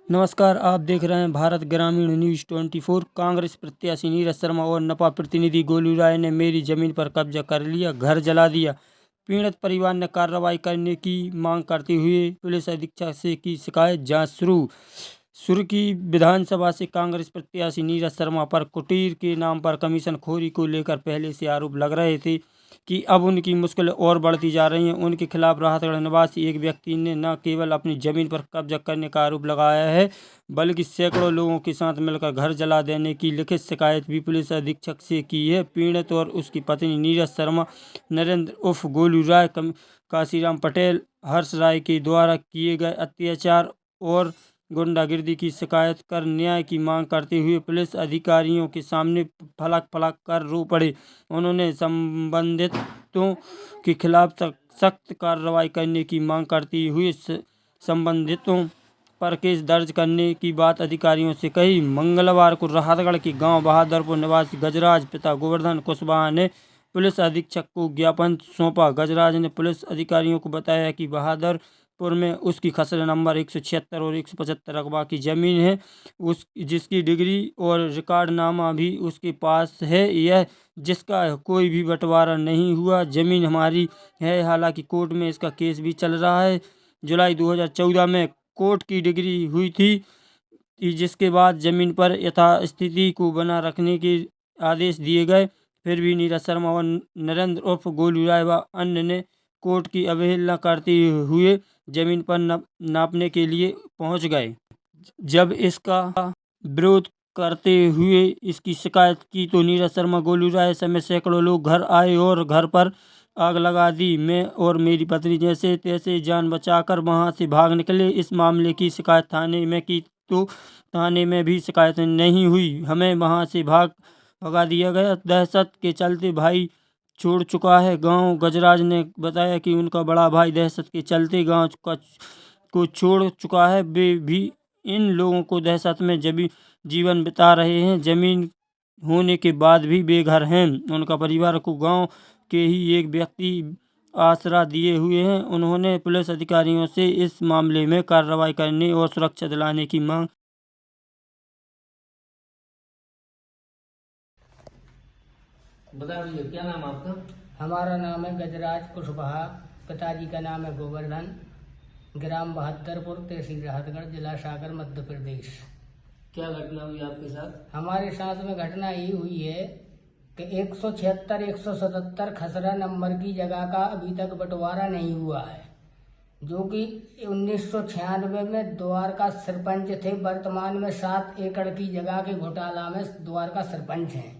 नमस्कार, आप देख रहे हैं भारत ग्रामीण न्यूज 24। कांग्रेस प्रत्याशी नीरज शर्मा और नपा प्रतिनिधि गोलू राय ने मेरी जमीन पर कब्जा कर लिया, घर जला दिया। पीड़ित परिवार ने कार्रवाई करने की मांग करते हुए पुलिस अधीक्षक से की शिकायत। जांच शुरू की। विधानसभा से कांग्रेस प्रत्याशी नीरज शर्मा पर कुटीर के नाम पर कमीशन खोरी को लेकर पहले से आरोप लग रहे थे कि अब उनकी मुश्किलें और बढ़ती जा रही हैं। उनके खिलाफ राहतगढ़ निवासी एक व्यक्ति ने न केवल अपनी जमीन पर कब्जा करने का आरोप लगाया है, बल्कि सैकड़ों लोगों के साथ मिलकर घर जला देने की लिखित शिकायत भी पुलिस अधीक्षक से की है। पीड़ित और उसकी पत्नी नीरज शर्मा, नरेंद्र उर्फ गोलू राय, काशीराम पटेल, हर्ष राय के द्वारा किए गए अत्याचार और गुंडागिर्दी की शिकायत कर न्याय की मांग करते हुए पुलिस अधिकारियों के सामने फलक फलक कर रो पड़े। उन्होंने संबंधितों के खिलाफ सख्त कार्रवाई करने की मांग करते हुए संबंधितों पर केस दर्ज करने की बात अधिकारियों से कही। मंगलवार को राहतगढ़ के गांव बहादुरपुर निवासी गजराज पिता गोवर्धन कुशवाहा ने पुलिस अधीक्षक को ज्ञापन सौंपा। गजराज ने पुलिस अधिकारियों को बताया कि बहादुरपुर में उसकी खसरा नंबर 176 और 175 रकबा की जमीन है, जिसकी डिग्री और रिकॉर्डनामा भी उसके पास है, यह जिसका कोई भी बंटवारा नहीं हुआ। जमीन हमारी है, हालांकि कोर्ट में इसका केस भी चल रहा है। जुलाई 2014 में कोर्ट की डिग्री हुई थी, जिसके बाद जमीन पर यथास्थिति को बना रखने के आदेश दिए गए। फिर भी नीरज शर्मा और नरेंद्र उर्फ गोलू राय व अन्य ने कोर्ट की अवहेलना करते हुए जमीन पर नापने के लिए पहुंच गए। जब इसका विरोध करते हुए इसकी शिकायत की तो नीरज शर्मा, गोलू राय समेत सैकड़ों लोग घर आए और घर पर आग लगा दी। मैं और मेरी पत्नी जैसे तैसे जान बचाकर वहां से भाग निकले। इस मामले की शिकायत थाने में की तो थाने में भी शिकायत नहीं हुई, हमें वहां से भगा दिया गया। दहशत के चलते भाई छोड़ चुका है गांव। गजराज ने बताया कि उनका बड़ा भाई दहशत के चलते गांव को छोड़ चुका है। वे भी इन लोगों को दहशत में जीवन बिता रहे हैं। जमीन होने के बाद भी बेघर हैं। उनका परिवार को गांव के ही एक व्यक्ति आसरा दिए हुए हैं। उन्होंने पुलिस अधिकारियों से इस मामले में कार्रवाई करने और सुरक्षा दिलाने की मांग। बताइए, क्या नाम आपका? हमारा नाम है गजराज कुशवाहा, पिताजी का नाम है गोवर्धन, ग्राम बहादुरपुर, तहसील राहतगढ़, जिला सागर, मध्य प्रदेश। क्या घटना हुई आपके साथ? हमारे साथ में घटना ये हुई है कि 176 177 खसरा नंबर की जगह का अभी तक बंटवारा नहीं हुआ है, जो कि 1996 में द्वारका सरपंच थे। वर्तमान में 7 एकड़ की जगह के घोटाला में द्वारका सरपंच हैं,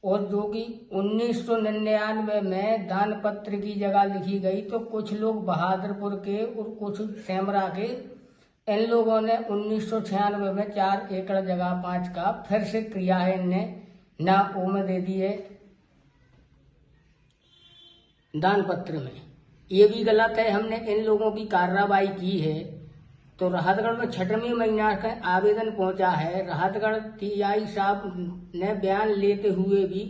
और जो कि 1999 में दान पत्र की जगह लिखी गई तो कुछ लोग बहादुरपुर के और कुछ सेमरा के, इन लोगों ने 1996 में 4 एकड़ जगह 5 का फिर से किया है। इनने ना में दे दिए दान पत्र में, ये भी गलत है। हमने इन लोगों की कार्रवाई की है तो राहतगढ़ में 6वें महीना का आवेदन पहुंचा है। राहतगढ़ टीआई साहब ने बयान लेते हुए भी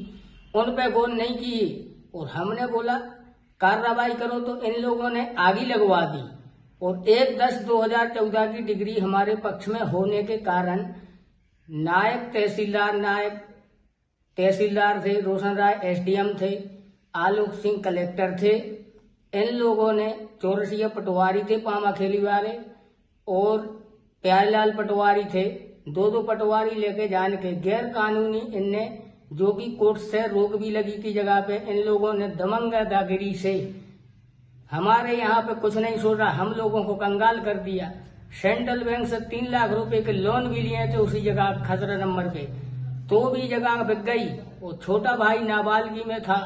उन पे गौर नहीं किए, और हमने बोला कार्रवाई करो तो इन लोगों ने आगे लगवा दी। और 1/10/2014 की डिग्री हमारे पक्ष में होने के कारण नायब तहसीलदार थे, रोशन राय एसडीएम थे, आलोक सिंह कलेक्टर थे। इन लोगों ने चौरसिया पटवारी थे पामाखेली वाले, और प्यारेलाल पटवारी थे। 2 पटवारी लेके जान के गैर कानूनी इनने, जो कि कोर्ट से रोक भी लगी थी जगह पे, इन लोगों ने दमंगागिरी से हमारे यहाँ पे कुछ नहीं सोचा, हम लोगों को कंगाल कर दिया। सेंट्रल बैंक से 3 लाख रुपए के लोन भी लिए थे उसी जगह खसरा नंबर पे, तो भी जगह बिक गई। वो छोटा भाई नाबालगी में था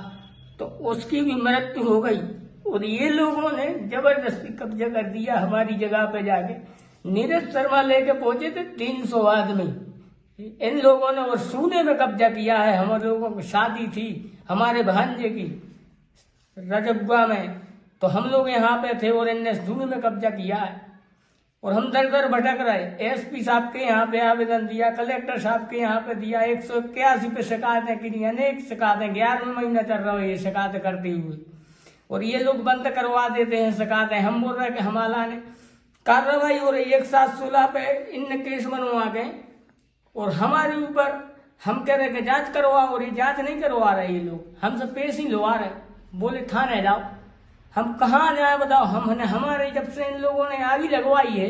तो उसकी भी मृत्यु हो गई, और ये लोगों ने जबरदस्ती कब्जा कर दिया हमारी जगह पे जाके। नीरज शर्मा लेके पहुंचे थे 300 आदमी, इन लोगों ने और सोने में कब्जा किया है। हम लोगों की शादी थी हमारे भांजे की रजबुआ में, तो हम लोग यहाँ पे थे और इनने सोने में कब्जा किया है। और हम दर दर भटक रहे। एसपी साहब के यहाँ पे आवेदन दिया, कलेक्टर साहब के यहाँ पे दिया, 181 पे शिकायतें की, अनेक शिकायतें, 11वां महीना चल रहा है ये शिकायत करते हुए, और ये लोग बंद करवा देते हैं शिकायतें। हम बोल रहे हैं कि हमारा ने कार्रवाई हो रही है 1/7/16 पे इन केस बनवा के, और हमारे ऊपर हम कह रहे कि जांच करवाओ, और ये जांच नहीं करवा रहे ये लोग, हमसे पेश ही लवा रहे, बोले थाने जाओ। हम कहाँ जाए बताओ? हमने हमारे जब से इन लोगों ने आग ही लगवाई है,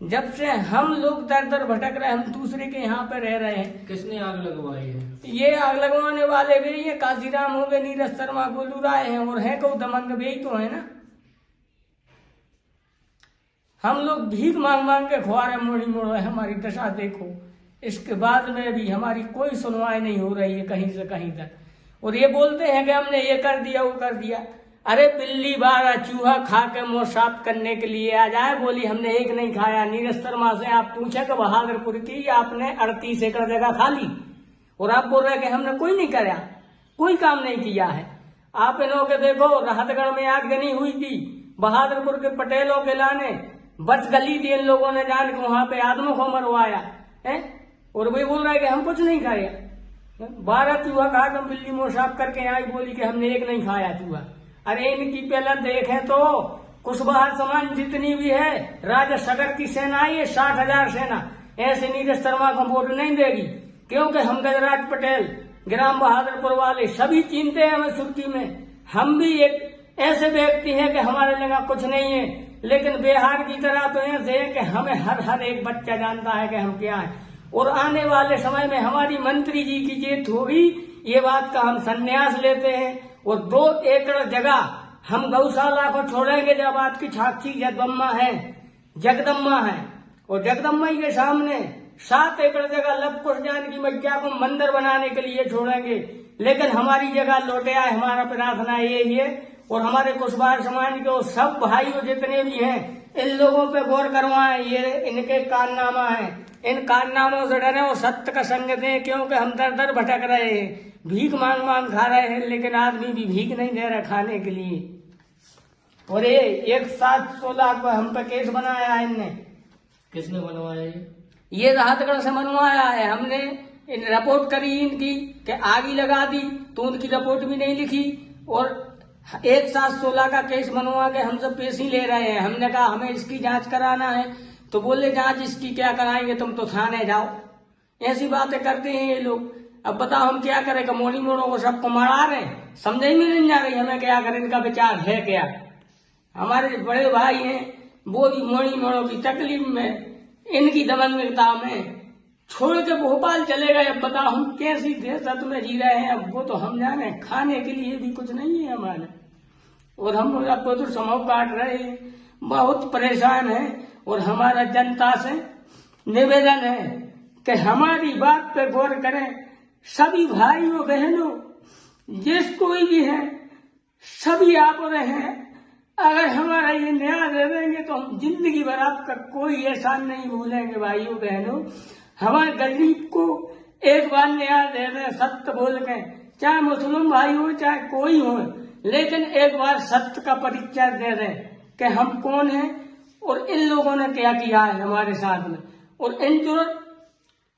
जब से हम लोग दर दर भटक रहे, हम दूसरे के यहाँ पे रह रहे हैं। किसने आग लगवाई है? ये आग लगवाने वाले भी ये काशीराम हो गए, नीरज शर्मा, गोलू राय हैं, और हैं को दमंग भी तो है ना। हम लोग भीख मांग मांग के खुआ रहे, मोड़ी मोड़ रहे, हमारी दशा देखो। इसके बाद में भी हमारी कोई सुनवाई नहीं हो रही है कहीं से कहीं तक, और ये बोलते हैं कि हमने ये कर दिया वो कर दिया। अरे बिल्ली बारा चूहा खा के मुंह साफ करने के लिए आ जाए, बोली हमने एक नहीं खाया। नीरज शर्मा से आप पूछे कि बहादुरपुर की आपने 38 एकड़ जगह खा ली, और आप बोल रहे कि हमने कोई नहीं कराया, कोई काम नहीं किया है। आप इन्हों के देखो, राहतगढ़ में आगजनी हुई थी, बहादुरपुर के पटेलों के लाने बच गली थी, इन लोगों ने जान के वहां पे आदमों को मरवाया है, और वे बोल रहे कि हम कुछ नहीं खाया। 12 चूहा खा कर बिल्ली मुंह साफ करके आई, बोली कि हमने एक नहीं खाया चूहा। अरे इनकी पहले देखें तो कुशवाहा समाज जितनी भी है, राजा सगर की सेना आई है 60,000 सेना, ऐसे नीरज शर्मा को वोट नहीं देगी, क्योंकि हम गजराज पटेल, ग्राम बहादुरपुर वाले सभी चिंते हैं हमें सुर्खी में। हम भी एक ऐसे व्यक्ति हैं कि हमारे लगा कुछ नहीं है, लेकिन बिहार की तरह तो ऐसे है कि हमें हर एक बच्चा जानता है कि हम क्या है, और आने वाले समय में हमारी मंत्री जी की जीत होगी, ये बात का हम संन्यास लेते हैं। और 2 एकड़ जगह हम गौशाला को छोड़ेंगे, जब आपकी साक्षी जगदम्मा है, और जगदम्मा के सामने 7 एकड़ जगह लवकुश जानकी मैया को मंदिर बनाने के लिए छोड़ेंगे, लेकिन हमारी जगह लौटे आए, हमारा प्रार्थना यही है। और हमारे कुशवाहा समाज के सब भाइयों जितने भी हैं, इन लोगों पे गौर करवाएं, ये इनके कारनामा है, इन कारनामों से डरे और सत्य का संग दें, क्योंकि हम दर दर भटक रहे हैं, भीख मांग मांग खा रहे हैं, लेकिन आदमी भी भीख नहीं दे रहा खाने के लिए। और ये 1/7/16 को हम पे केस बनाया है इनने। किसने बनवाया ये राहतगढ़ से बनवाया है, हमने इन रिपोर्ट करी इनकी कि आग ही लगा दी, तो उनकी रिपोर्ट भी नहीं लिखी, और 1/7/16 का केस बनवा के हमसे पेश ही ले रहे हैं। हमने कहा हमें इसकी जांच कराना है, तो बोले जांच इसकी क्या कराएंगे, तुम तो थाने जाओ। ऐसी बातें करते हैं ये लोग। अब बताओ हम क्या करें? मोड़ी मोड़ों को सबको मारा रहे, समझ में नहीं आ रही हमें क्या करें, इनका विचार है क्या। हमारे बड़े भाई हैं, वो भी मोड़ी मोड़ों की तकलीफ में, इनकी दमनता में छोड़ के भोपाल चले गए। अब बताओ हम कैसी देशत में जी रहे हैं, अब वो तो हम जाने, खाने के लिए भी कुछ नहीं है हमारे, और हम आपको तो समझ काट रहे हैं, बहुत परेशान हैं। और हमारा जनता से निवेदन है कि हमारी बात पे गौर करें, सभी भाइयों बहनों, जिस कोई भी है, सभी आप रहे हैं, अगर हमारा ये न्याय दे देंगे तो हम जिंदगी भर आपका कोई एहसान नहीं भूलेंगे। भाइयों बहनों, हमारे गरीब को एक बार न्याय दे दें, सत्य बोल के, चाहे मुस्लिम भाई हो चाहे कोई हो, लेकिन एक बार सत्य का परिचय दे दें कि हम कौन हैं और इन लोगों ने क्या किया है हमारे साथ में। और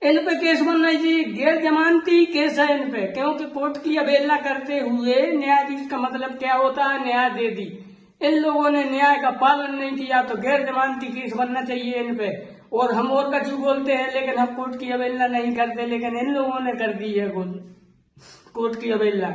इन पे केस बनना चाहिए, गैर जमानती केस है इन पे, क्योंकि कोर्ट की अवहेलना करते हुए न्यायाधीश का मतलब क्या होता है, न्याय दे दी। इन लोगों ने न्याय का पालन नहीं किया, तो गैर जमानती केस बनना चाहिए इन पे। और हम और कछु बोलते हैं, लेकिन हम कोर्ट की अवहेलना नहीं करते, लेकिन इन लोगों ने कर दी है कोर्ट की अवहेलना।